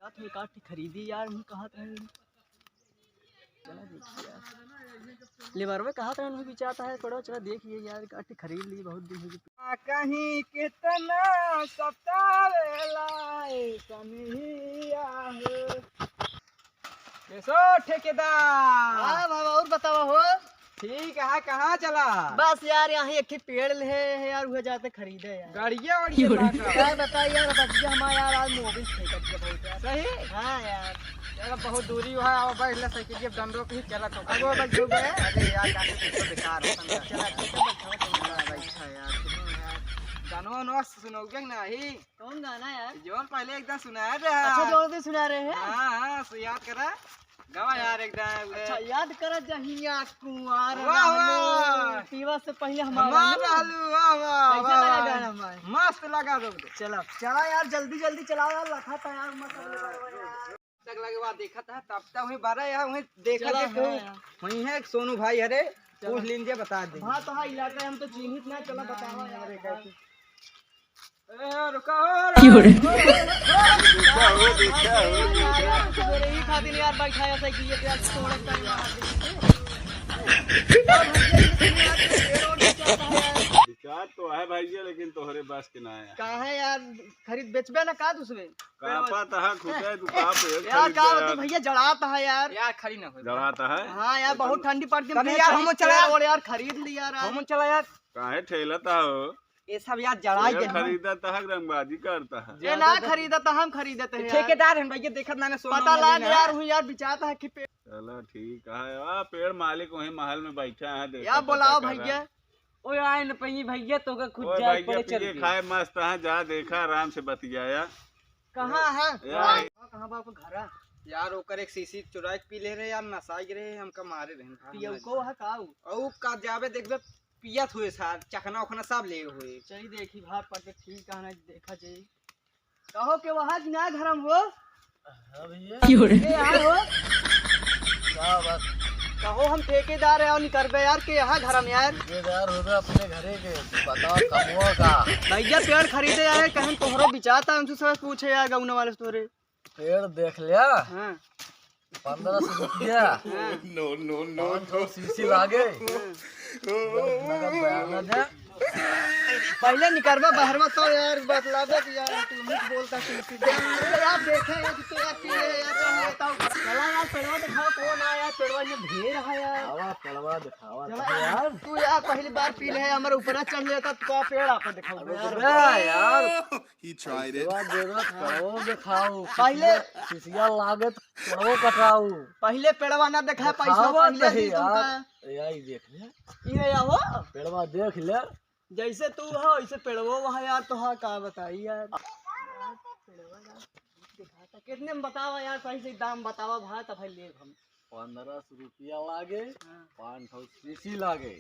काट खरीदी यार, हम कहा था चला देखिए यार, लेबर में कहा था उन्हें भी चाहता है पड़ो, चला देखिए यार काट खरीद ली, बहुत दिन हो गए। कहीं कितना सतावेला कैसो ठेकेदार। हाँ बाबा और बताओ हो। ठीक है, कहाँ चला? बस यार यहाँ एक पेड़ है यार, वह जाते खरीदे यार। गाड़िया क्या बताइए यार, बच्चे हमारे यार आज मोबिल बहुत सही। हाँ यार बहुत दूरी हुआ है, बैठ ले साइकिल के दंडों पे ही चला तो अब बच जो गए। अरे यार काफी तो बेकार है, चला ठीक है बैठा यार। गाना नो सुनोगे नहीं? कौन गाना यार? जो पहले एकदम सुनाया रहा। अच्छा जो भी सुना रहे हैं। हाँ याद करा गावा यार एकदम। अच्छा याद करा जहिया कुंवार पीवा से पहले हमारा कैसा लगा गाना? मस्त लगा दो। चलो चला यार जल्दी जल्दी चलाओ यार, रखा था यार मस्त तक लगे बाद देखा था तब तक वही 12 यार वही देखा थे वही है सोनू भाई। अरे पूछ लीजिए बता दे। हाँ तो हाँ इलाका हम तो चिन्हित ना, चला बताओ यार कैसे। रुको खातिर यार बैठाया साइकिल विचार तो है भैया, लेकिन तोहरे बस के ना है। कहाँ है यार, खरीद बेचबे ना का दूसरे यार का भैया जड़ाता है यार। यार खड़ी ना जड़ाता है। हाँ यार बहुत ठंडी पड़ती है यार, हम चला और यार खरीद लिया यार, हम चला यार। काहे ठेलता हो ये सब यार जड़ा खरीदता है, रंगबाजी करता है। ये ना खरीदता हम खरीदते हैं, ठेकेदार हैं भैया, देखत ना पता लग यार हूँ यार बिचाता है कि पेड़। चलो ठीक है, पेड़ मालिक वही महल में बैठा है यार बुलाओ भैया। ओए आए न पई भैया तो का खुद जा पड़े चल खाए मस्त है, जा देखा आराम से बतियाया। कहां है कहां बाप घर यार? ओकर एक सीसी चुरा के पी ले रहे यार, नशा गिरे हमका मारे रहे पियो को है काऊ औ का जाबे देखबे पियत हुए सार चखना उखना सब ले हुए। चली देखी भाग पड़ ठीक कहना देखा जाई। कहो के वहां ना घरम हो। हां भैया ए आए हो क्या बात? कहो हम ठेकेदार है और नहीं करबे यार के यहाँ घरम यार। ठेकेदार हो अपने घरे के बताओ कमुआ का भैया पेड़ खरीदे यार, कहीं तोहरो बिचाता हमसे सब पूछे यार गौना वाले से तोरे पेड़ देख लिया। हाँ 1500 रुपया नो नो नो सीसी लागे पहले निकलवा बाहर में तो यार बतला दे यार, तू नहीं बोलता यार देखे यार चला यार पेड़वा दिखाओ कौन आया, पेड़वा ये ढेर है यार। आवा पेड़वा दिखावा यार, तू यार पहली बार पी ले हमारे ऊपर चढ़ लेता तो पेड़ आपको दिखाओ यार। He tried it. पेड़वा दिखाओ पहले सीसिया लागत पेड़वा कटाऊ पहले पेड़वा ना देखा पैसा पहले दी तुमका यार देख ले ये हो पेड़वा देख ले जैसे तू हो वैसे पेड़वो वहाँ यार। तो हाँ का बताई यार दिखाता कितने में बतावा यार, सही से दाम बतावा भाई तब ले हम। 1500 रुपया लागे 500 सीसी लागे।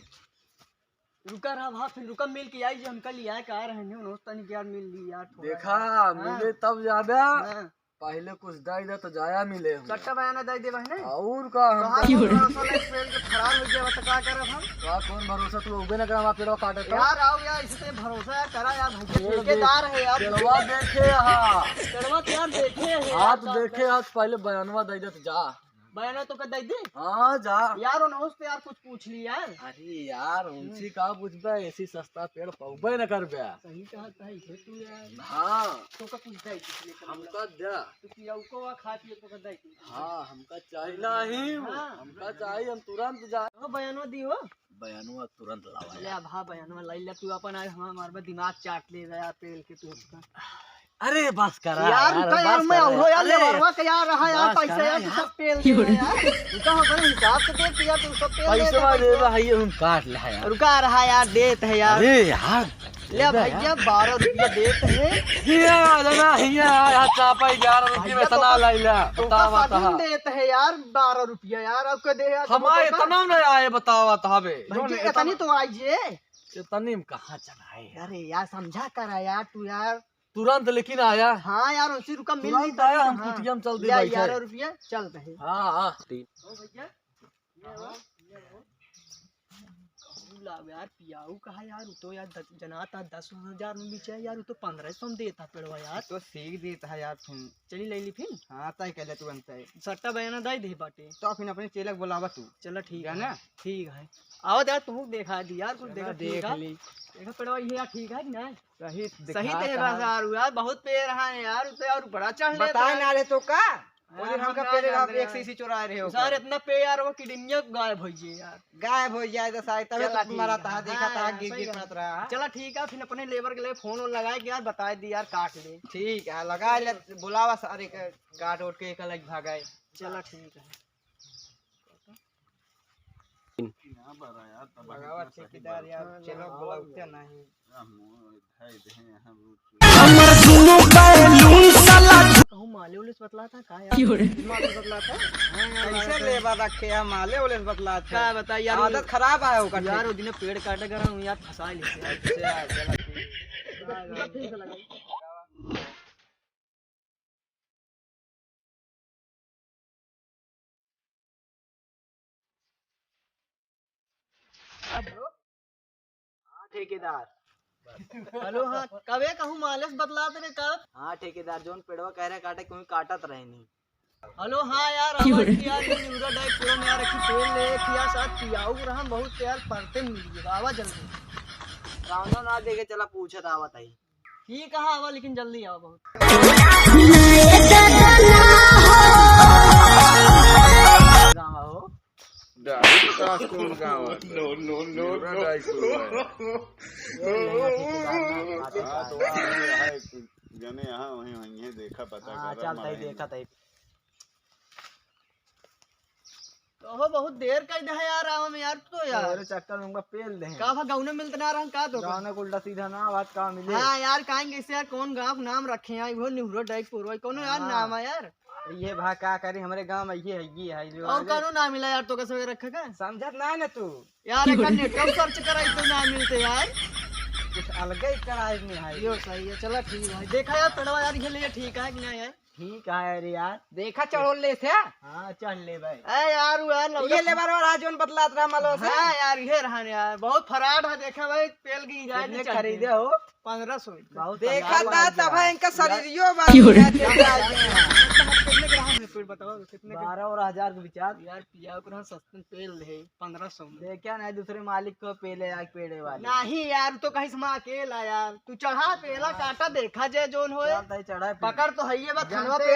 रुका रहा भाई फिर रुका मिल के आई जो हमका लिया का रहे हैं उन्होंने तनी यार मिल ली यार देखा मिले तब ज्यादा पहले कुछ दाई दे तो जाया मिले चट्टा बयाना दाई दे बहने और का हम खराब हो गया तो क्या करे हम का कौन भरोसा तू उबे ना कर हम पेड़वा काटे तो यार आओ यार इससे भरोसा करा यार ठेकेदार है यार। पेड़वा देखे हां पेड़वा यार देखे है हां देखे आज पहले बयानवा दे दे तो जा बयाना तो कर दे दे। हां जा यार उन्होंने से यार कुछ पूछ ली यार। अरे यार उनसे का पूछबे, ऐसी सस्ता पेड़ पौबे न करबे। सही कहता है तू यार। हां तो का पूछ दे हमका दे तू पियाऊ को खा पिए तो कर दे। हां हमका चाहिए नहीं हमका चाहिए हम तुरंत जा बयानवा दियो बयानवा तुरंत लावा ले भा बयानवा लाई ले तू अपन आज हमारे दिमाग चाट ले गया पेड़ के तू उसका। अरे बस करा यार तो यार मैं हो यार लेवरवा के यार रहा यार पैसे यार तू सब पेल दे यार रुका हो बड़े हिसाब से दे दिया तू सब पेल दे पैसा दे भाई हम काट ले यार रुका रहा यार देत है यार। अरे यार ले भैया 12 रुपया देत है हिया लगा हिया यार चापा 11 रुपया में इतना लाइला बतावा ता देत है यार 12 रुपया यार अब के दे यार हमारे इतना नहीं आए बतावा ता बे भैया इतनी तो आइए इतनी में कहां चलाए। अरे यार समझा कर यार तू यार तुरंत लेकिन आया। हाँ यार उसी रुका मिल नहीं आया हम कुटिया में चल दे भाई 11 रुपया चलते हैं। हां हां भैया लाओ यार पियाऊ कहा यार वो तो यार जना था 10,000 में बेचा है यार वो तो 1500 में देता पेड़वा यार तो सीख देता है यार तुम। चली ले ली फिर हाँ तय कहले तू अंत है सट्टा बयाना दे दे बाटे तो फिर अपने चेलक बुलावा तू। चलो ठीक है है ना? ठीक है आओ यार तू देखा दी यार कुछ देखा देख ठीक है ली देखा पेड़वा ये यार ठीक है कि नहीं सही सही देगा यार बहुत पेड़ है यार तो यार बड़ा चढ़ लेता बता है ना रे तो का हाँ, और हमका हम पहले ना आप जान एक रहे सीसी चुरा रहे हो सर इतना पे यार वो किडनिया गायब हो गई यार गायब हो जाए तो शायद तभी चला तो ठीक तुम्हारा है। था देखा हाँ था यार, गिर सही गिर है। पड़त रहा। चला ठीक है फिर अपने लेबर के लिए फोन वोन लगाए कि यार बता दी यार काट ले ठीक है लगा ले बुलावा सारे के काट उठ के एक अलग भागाए। चला ठीक है यहाँ पर आया तब लगावा ठेकेदार यार चलो बुलाते नहीं कहूँ माले उले से बतला था का यार माले बतला था कैसे लेबर रखे हैं माले उले बतला थे क्या बता यार आदत खराब है ओकर यार वो दिन पेड़ काटे कर हूँ यार फंसा लेते ठेकेदार हेलो हाँ कबे कहूँ माले से बतला थे कब हाँ ठेकेदार जोन पेड़वा कह रहे काटे कोई काटत रहे नहीं। हेलो हाँ यार आवाज की यार ये न्यूरा डाइट पूरा में यार रखी पेड़ ले किया साथ पियाऊ रहा बहुत यार पढ़ते मिल आवा जल्दी रावण ना देखे चला पूछत आवत है ठीक कहा आवा लेकिन जल्दी आओ बहुत गाँव हो कौन गाँव जने यहाँ वहीं वहीं देखा पता हाँ कर चल तई देखा तई तो हो बहुत देर कर दे यार आवा में यार तो यार और चक्कर में पेल दे का गाँव में मिलते ना रहा का तो गाँव ने उल्टा सीधा ना बात का मिले। हाँ यार कहेंगे इससे यार कौन गाँव नाम रखे हैं वो न्यूरो डाइट पूर्व कौन यार हाँ। नाम है यार ये भा क्या करे हमारे गांव में ये है जो और कौन नाम मिला यार तो कैसे रखा का समझत ना है ना तू यार एक नेटवर्क सर्च कराई तो नाम मिलते यार कुछ अलग ही कराए में है। यो सही है चला ठीक है देखा यार पेड़वा यार ये लिए ठीक है कि नहीं यार ठीक है अरे यार देखा चढ़ोल ले थे हाँ चढ़ ले भाई ए यार वो यार ये लेबर वाला जोन बतलात रहा मालो से हाँ यार ये रहा यार बहुत फराड है देखा भाई तेल की जाए कितने खरीदे हो 1500 बहुत देखा था तब इनका शरीरियो कितने ग्राम है पेड़ बताओ कितने 12 और 1000 के विचार यार पिया को सस्ते तेल है 1500 में देखा नहीं दूसरे मालिक को पेले आग पेड़े वाले नहीं यार तो कहीं से अकेला यार तू चढ़ा पेला काटा देखा जाए जोन होए चढ़ा पकड़ तो है ये बात धनवा पे